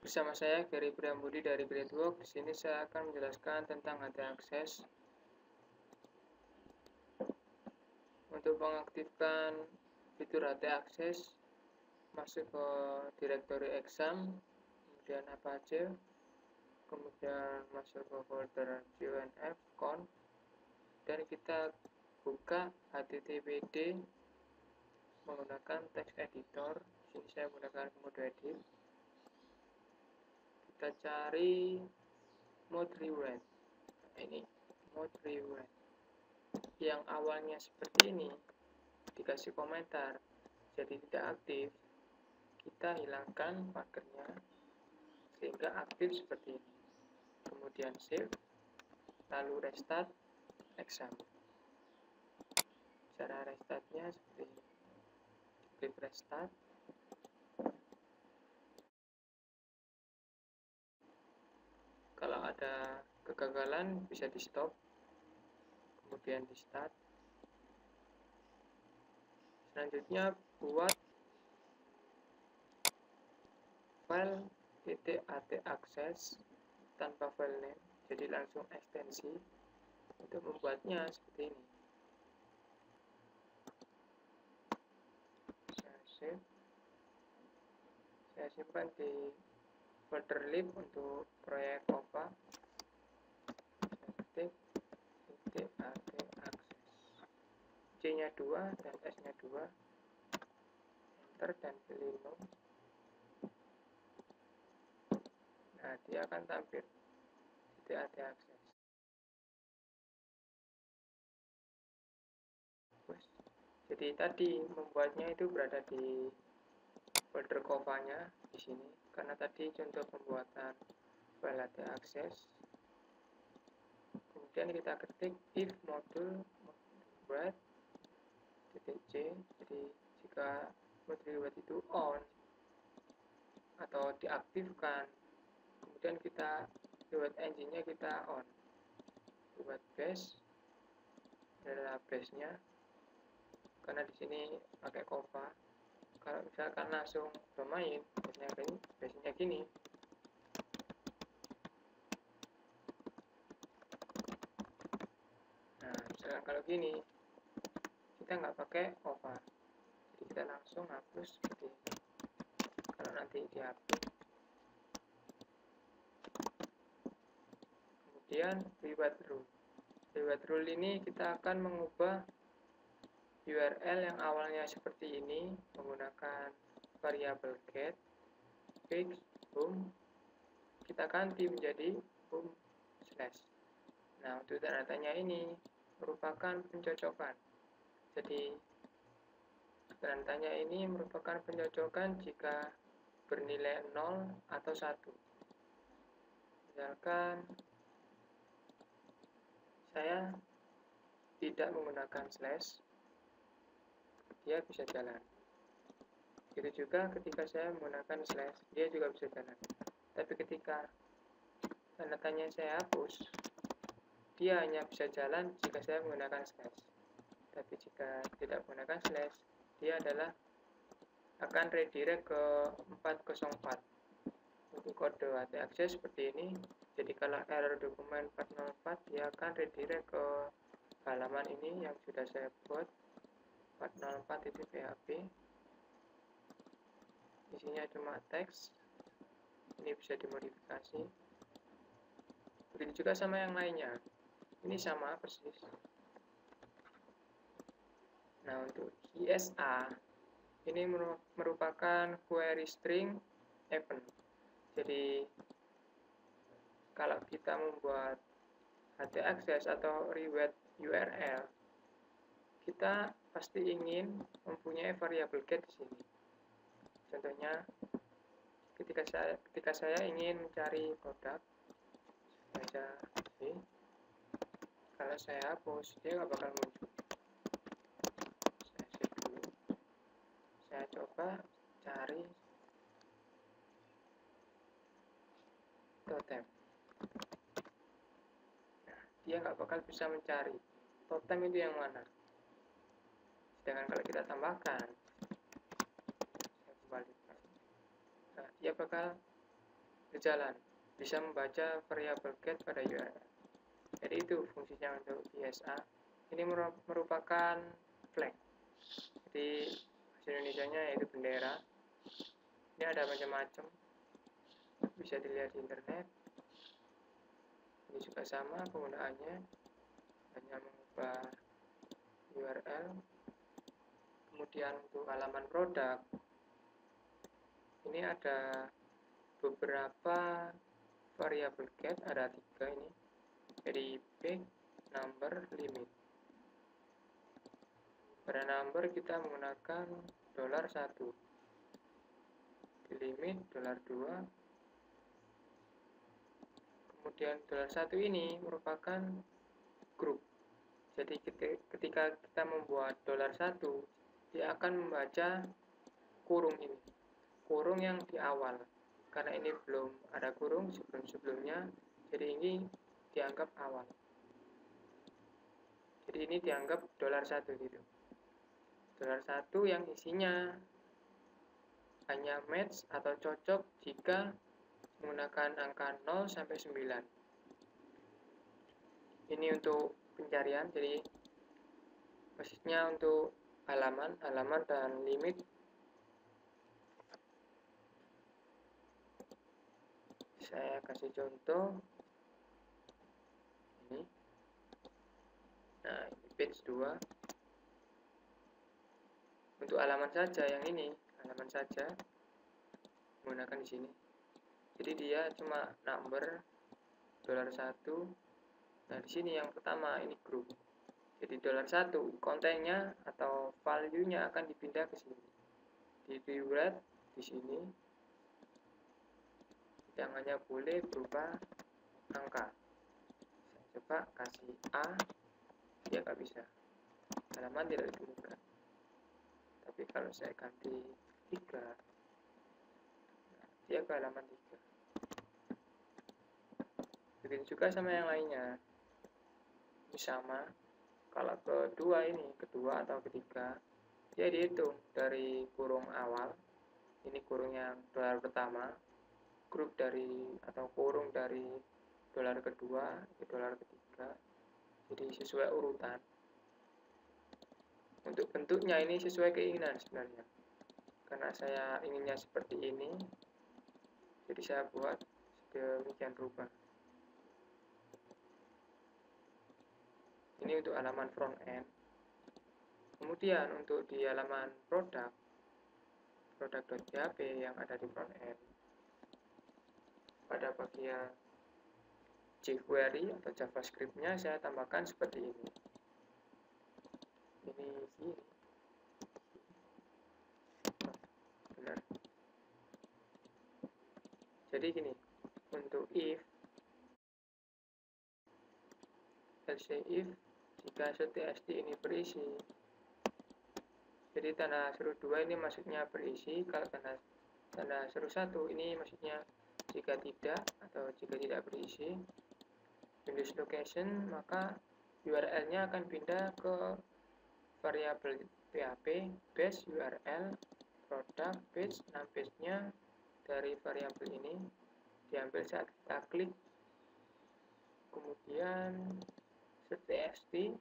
Bersama saya Ferry Priyambudi dari Gradewalk. Di sini saya akan menjelaskan tentang HT Access. Untuk mengaktifkan fitur HT Access, masuk ke direktori exam, kemudian apa aja, kemudian masuk ke folder CONF, conf, dan kita buka httpd menggunakan text editor. Di sini saya menggunakan mode edit. Kita cari mode rewrite. Ini mode rewrite yang awalnya seperti ini, dikasih komentar jadi tidak aktif, kita hilangkan markernya sehingga aktif seperti ini. Kemudian save, lalu restart exam. Cara restartnya seperti ini. Klik restart. Kalau ada kegagalan bisa di stop, kemudian di start. Selanjutnya buat file .ataccess tanpa file name, jadi langsung ekstensi. Untuk membuatnya seperti ini. Saya simpan di folder lib untuk proyek OVA. Ketik ataccess. C-nya 2 dan S-nya 2. Enter dan pilih no. Nah, dia akan tampil ataccess. Jadi tadi membuatnya itu berada di folder Kova-nya di sini, karena tadi contoh pembuatan file ataccess. Kemudian kita ketik if module rewrite .c. Jadi jika mode rewrite itu on atau diaktifkan, kemudian kita rewrite engine-nya kita on. Rewrite base adalah base-nya, karena di sini pakai Kova. Kalau misalkan langsung bermain, base-nya gini. Nah, misalkan kalau gini, kita nggak pakai Kova, jadi kita langsung hapus seperti ini. Kalau nanti dihapus, kemudian rewrite rule. Rewrite rule ini kita akan mengubah URL yang awalnya seperti ini menggunakan variabel get fix home, kita ganti menjadi home slash. Nah, untuk tanda tanya ini merupakan pencocokan. Jadi tanda tanya ini merupakan pencocokan jika bernilai 0 atau 1. Misalkan saya tidak menggunakan slash, dia bisa jalan. Begitu juga ketika saya menggunakan slash, dia juga bisa jalan. Tapi ketika tanda tanya saya hapus, dia hanya bisa jalan jika saya menggunakan slash. Tapi jika tidak menggunakan slash, dia akan redirect ke 404. Untuk kode ataccess seperti ini. Jadi kalau error dokumen 404, dia akan redirect ke halaman ini yang sudah saya buat. 404 itu PHP. Isinya cuma teks. Ini bisa dimodifikasi. Begitu juga sama yang lainnya. Ini sama persis. Nah, untuk ISA ini merupakan query string event. Jadi kalau kita membuat HT access atau rewrite URL, kita pasti ingin mempunyai variabel get di sini. Contohnya ketika saya ingin mencari produk, saja kalau saya hapus, dia nggak bakal muncul. Saya save dulu. Saya coba cari totem. Nah, dia nggak bakal bisa mencari totem itu yang mana. Sedangkan kalau kita tambahkan, saya kembalikan. Nah, dia bakal berjalan, bisa membaca variabel get pada URL. Jadi itu fungsinya untuk ISA. Ini merupakan flag. Jadi bahasa Indonesianya yaitu bendera. Ini ada macam-macam, bisa dilihat di internet. Ini juga sama penggunaannya, hanya mengubah URL. Kemudian untuk halaman produk, ini ada beberapa variabel get, ada 3 ini. Jadi big, number, limit. Pada number kita menggunakan $1, di limit $2. Kemudian $1 ini merupakan grup. Jadi ketika kita membuat $1, dia akan membaca kurung ini, kurung yang di awal. Karena ini belum ada kurung sebelum-sebelumnya, jadi ini dianggap awal. Jadi ini dianggap $1 gitu. $1 yang isinya hanya match atau cocok jika menggunakan angka 0 sampai 9. Ini untuk pencarian, jadi maksudnya untuk halaman dan limit. Saya kasih contoh ini. Nah, ini page 2. Untuk halaman saja yang ini, halaman saja menggunakan di sini. Jadi dia cuma number $1. Nah, di sini yang pertama ini grup. Jadi $1 kontennya atau value-nya akan dipindah ke sini. Di rewrite di sini. Yang hanya boleh berupa angka. Saya coba kasih A, dia nggak bisa. Halaman tidak ditemukan. Tapi kalau saya ganti 3, nah, dia ke halaman 3. Begitu juga sama yang lainnya. Ini sama. Kalau kedua atau ketiga, dia dihitung dari kurung awal. Ini kurung yang dolar pertama. Grup dari atau kurung dari dolar kedua ke dolar ketiga. Jadi sesuai urutan. Untuk bentuknya ini sesuai keinginan sebenarnya. Karena saya inginnya seperti ini, jadi saya buat sedemikian rupa. Ini untuk halaman front end. Kemudian untuk di halaman produk.php yang ada di front end, pada bagian jQuery atau JavaScript-nya saya tambahkan seperti ini. Ini sini. Benar. Jadi gini, untuk if, else if, jika txt ini berisi. Jadi tanda seru 2 ini maksudnya berisi, kalau tanda seru 1 ini maksudnya jika tidak atau jika tidak berisi. Windows location, maka URL-nya akan pindah ke variabel PHP base URL product page. Nah, page-nya dari variabel ini diambil saat kita klik, kemudian txt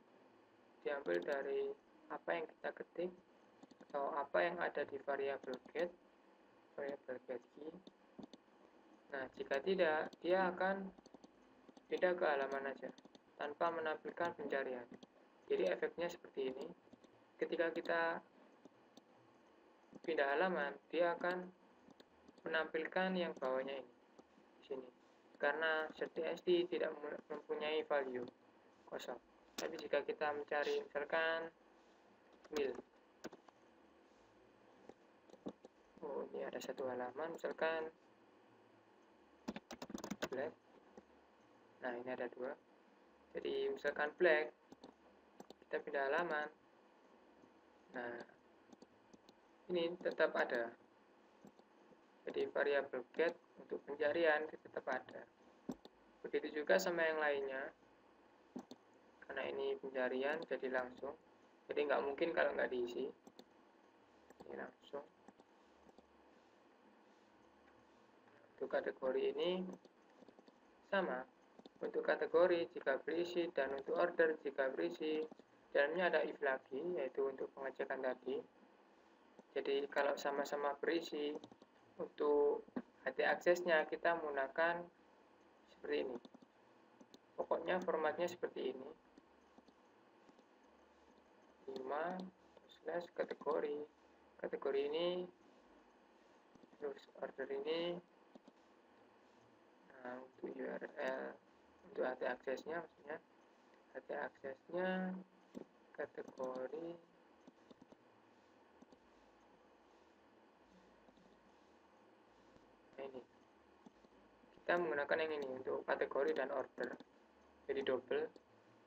diambil dari apa yang kita ketik atau apa yang ada di variabel get key. Nah, jika tidak, dia akan pindah ke halaman aja tanpa menampilkan pencarian. Jadi efeknya seperti ini. Ketika kita pindah halaman, dia akan menampilkan yang bawahnya ini di sini. Karena txt tidak mempunyai value, kosong. Tapi jika kita mencari misalkan mil, oh ini ada satu halaman misalkan black. Nah, ini ada 2. Jadi misalkan black, kita pindah halaman. Nah, ini tetap ada. Jadi variabel get untuk pencarian tetap ada. Begitu juga sama yang lainnya. Karena ini pencarian jadi langsung. Jadi nggak mungkin kalau nggak diisi. Ini langsung. untuk kategori ini sama. Untuk kategori jika berisi dan untuk order jika berisi, dalamnya ada if lagi, yaitu untuk pengecekan tadi. Jadi kalau sama-sama berisi, untuk HT aksesnya kita menggunakan seperti ini. Pokoknya formatnya seperti ini. 5 kategori. Kategori ini terus order ini. Nah, untuk URL, untuk HT aksesnya maksudnya HT aksesnya kategori ini. Kita menggunakan yang ini untuk kategori dan order. Jadi double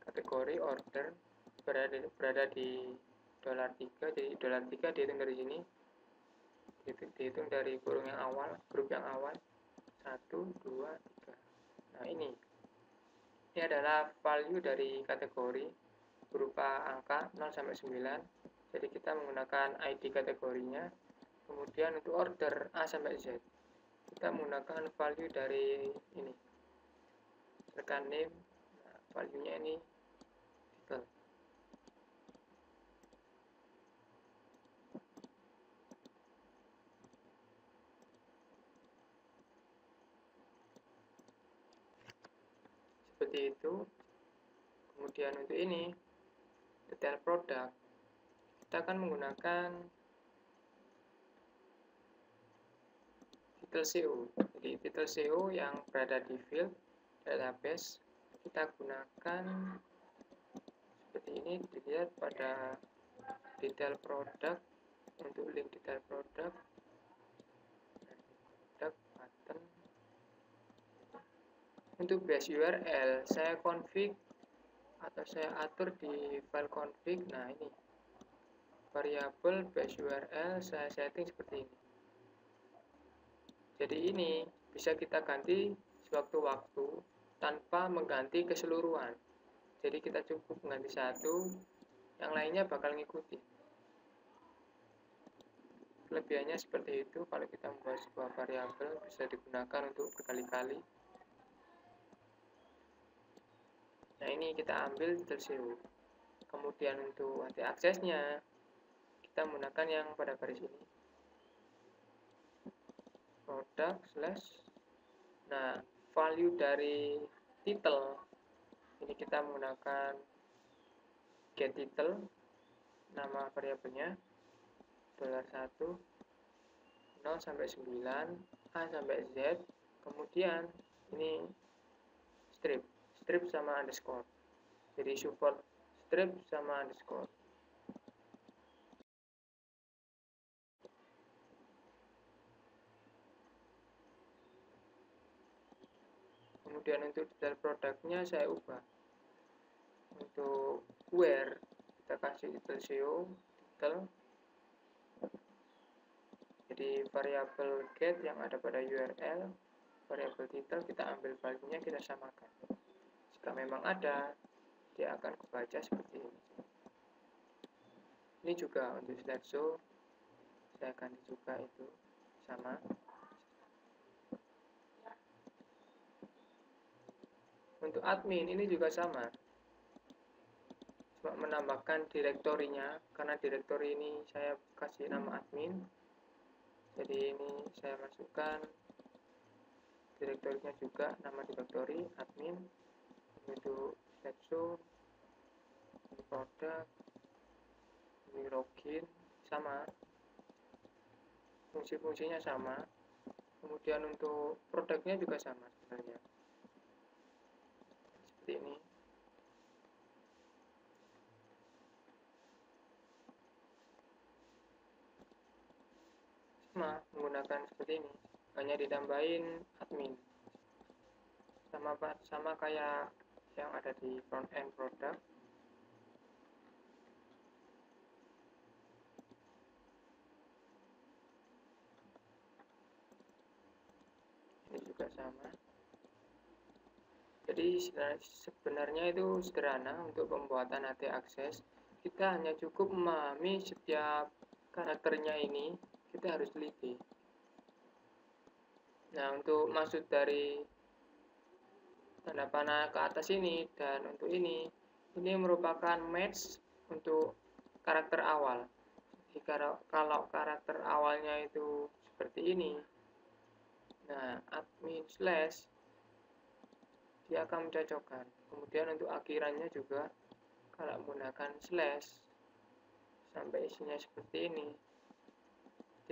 kategori order berada di $3. Jadi $3 dihitung dari sini. Dihitung dari kurung yang awal, grup yang awal. 1, 2, 3. Nah, ini adalah value dari kategori berupa angka 0 sampai 9. Jadi kita menggunakan ID kategorinya. Kemudian untuk order A sampai Z, kita menggunakan value dari ini. Misalkan name, nah, value-nya ini title. Seperti itu. Kemudian untuk ini detail produk, kita akan menggunakan title CO. Jadi title CO yang berada di field database kita gunakan seperti ini. Dilihat pada detail produk. Untuk link detail produk button. Untuk base URL saya config atau saya atur di file config. Nah, ini variabel base URL saya setting seperti ini. Jadi ini bisa kita ganti sewaktu-waktu tanpa mengganti keseluruhan. Jadi kita cukup mengganti satu, yang lainnya bakal ngikuti. Kelebihannya seperti itu. Kalau kita membuat sebuah variabel bisa digunakan untuk berkali-kali. Nah, ini kita ambil title CO. Kemudian untuk HT aksesnya kita menggunakan yang pada garis ini. Produk slash. Nah, value dari title ini kita menggunakan get title, nama variabelnya $1, 0 sampai 9, A sampai Z. Kemudian ini strip sama underscore. Jadi support strip sama underscore. Kemudian untuk detail produknya saya ubah. Untuk where kita kasih title CO, title. Jadi variabel get yang ada pada URL, variabel title kita ambil value-nya, kita samakan. Jika memang ada, dia akan kebaca seperti ini. Ini juga untuk slideshow saya ganti juga itu sama. Untuk admin ini juga sama, cuma menambahkan direktorinya, karena direktori ini saya kasih nama admin. Jadi ini saya masukkan direktorinya juga, nama direktori admin. Untuk slideshow, ini produk, ini login, sama, fungsi-fungsinya sama. Kemudian untuk produknya juga sama sebenarnya, seperti ini. Sama, menggunakan seperti ini, hanya ditambahin admin, sama kayak yang ada di front end produk. Ini juga sama. Jadi sebenarnya itu sederhana untuk pembuatan HT akses. Kita hanya cukup memahami setiap karakternya ini, kita harus teliti. Nah, untuk maksud dari tanda panah ke atas ini dan untuk ini merupakan match untuk karakter awal. Jadi kalau karakter awalnya itu seperti ini, nah admin slash dia akan mencocokkan. Kemudian untuk akhirannya juga kalau menggunakan slash sampai isinya seperti ini,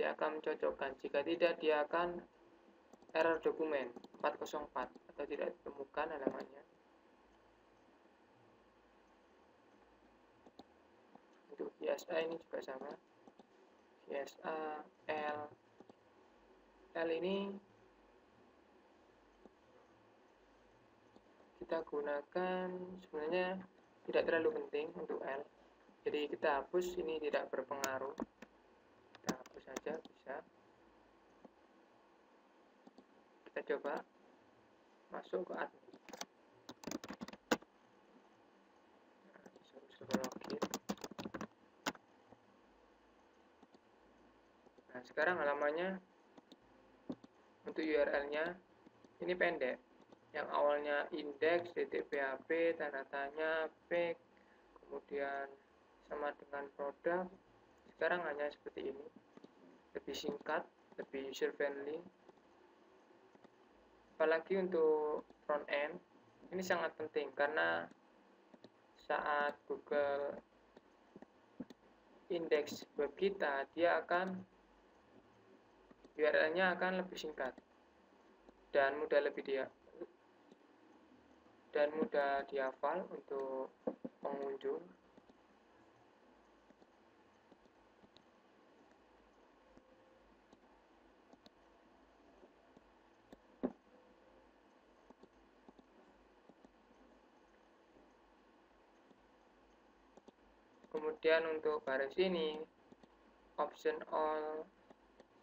dia akan mencocokkan. Jika tidak, dia akan error dokumen 404 atau tidak ditemukan halamannya. Untuk ISA ini juga sama. ISA L ini kita gunakan sebenarnya tidak terlalu penting untuk L. Jadi kita hapus, ini tidak berpengaruh. Kita hapus saja bisa. Kita coba masuk ke admin. Nah, login. Nah, sekarang halamannya untuk URL-nya ini pendek. Yang awalnya index, php, tanda tanya, page, kemudian sama dengan produk, sekarang hanya seperti ini. Lebih singkat, lebih user friendly. Apalagi untuk front end, ini sangat penting karena saat Google indeks web kita, dia akan URL-nya akan lebih singkat dan mudah dihafal untuk pengunjung. Kemudian untuk baris ini, option all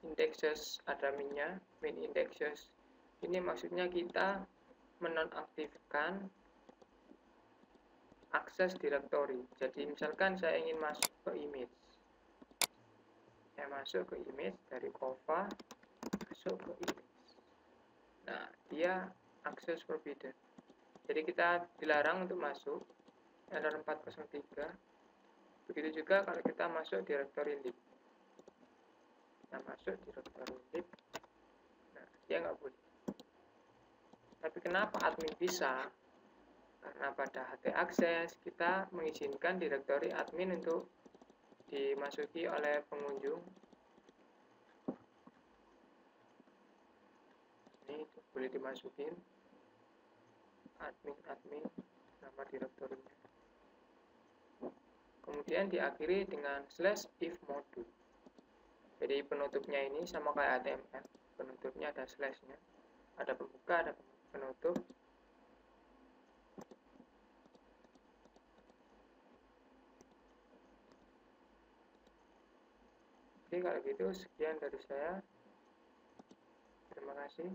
indexes ada minnya, min indexes. Ini maksudnya kita menonaktifkan akses directory. Jadi misalkan saya ingin masuk ke image, saya masuk ke image dari Kova, masuk ke image. Nah, dia akses forbidden. Jadi kita dilarang untuk masuk, error 403. Begitu juga kalau kita masuk directory lib. Kita masuk directory lib, nah dia nggak boleh. Tapi kenapa admin bisa? Karena pada htaccess kita mengizinkan directory admin untuk dimasuki oleh pengunjung. Ini boleh dimasukin admin nama direktorinya. Kemudian diakhiri dengan /if module. Jadi penutupnya ini sama kayak HTML. Penutupnya ada slashnya, ada pembuka, ada penutup. Oke, kalau gitu sekian dari saya. Terima kasih.